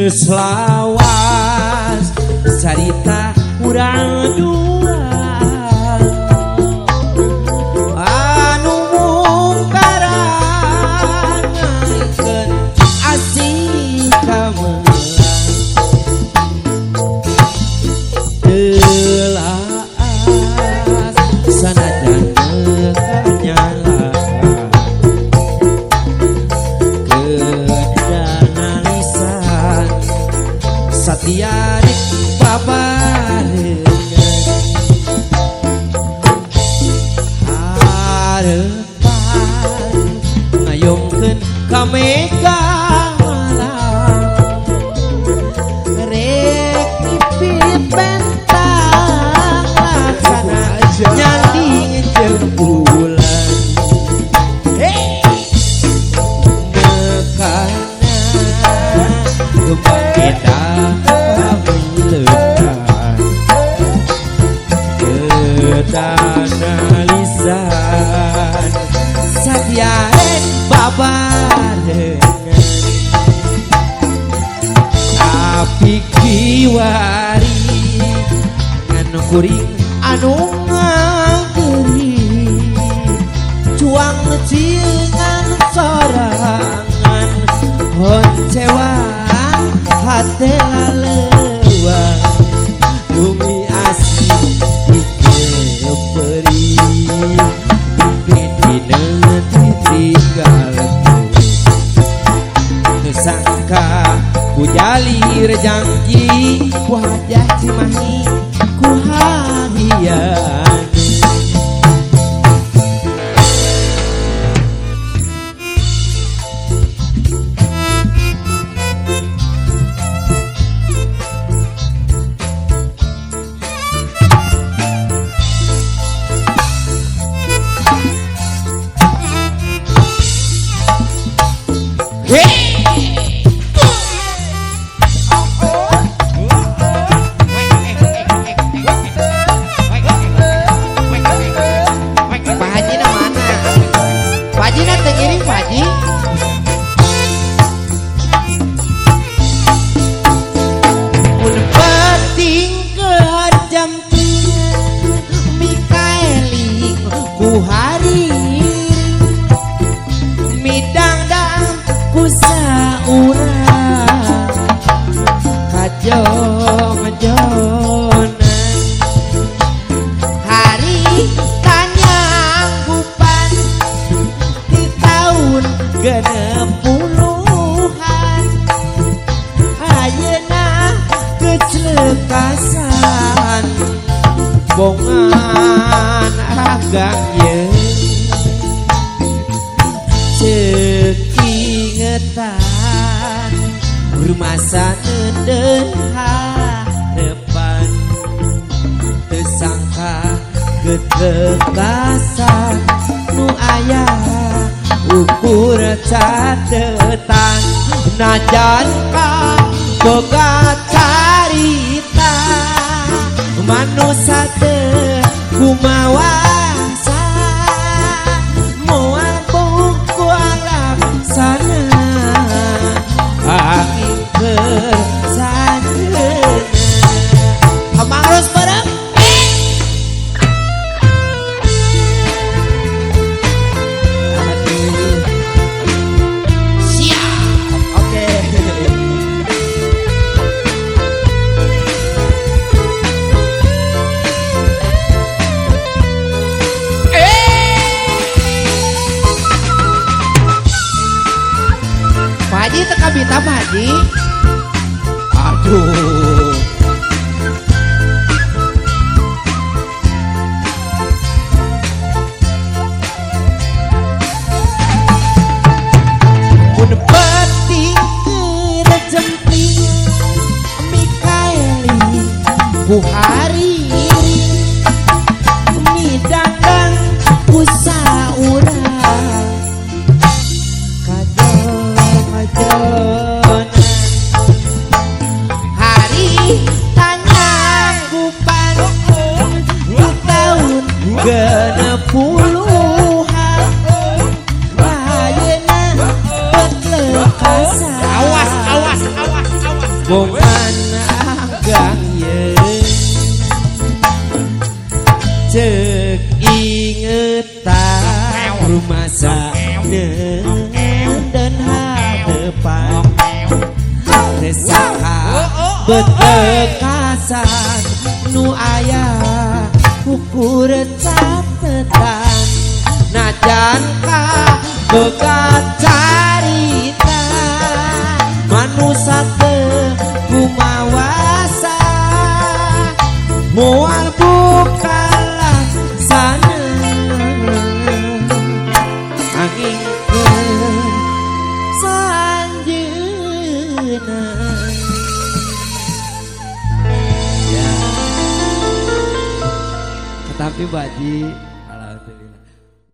Selawas cerita urang dua anu mungkarangakeun asih kamelang telas sanajan nyala kedanalisan satiarik babarengan harepan ngayomkeun ka mega malam rek pipit bentang laksana nyanding jeung bulan mekana beda kedanalisan satiaren babarengan tapi kiwari anu kuring anu ngageri cuang ciengan sorangan honcewang hate laleuang lumi asih dikeperi dina ditinggal sangka ku jalir janji ku hajah cimahi ku hadiah genepuluhan ayeuna kecelekasan bongan agang ye cekingetan rumasa neudeuh harepan tesangka ketekasan nu aya ukur catetan najan ka boga carita manusia teu kumawasa moal buku laksana angin kersana hamangros bareng Haji teka bita Haji. Aduh. Mun penting kerejempling Mikaeli Buhari midanggang usaurang kajonan masa dan hadapan resaka betekasan nu aya ukur catetan najan ka begat carita manusia teu kumawasa moal bukalah sana angin ke sanjeuna ya tetapi Baji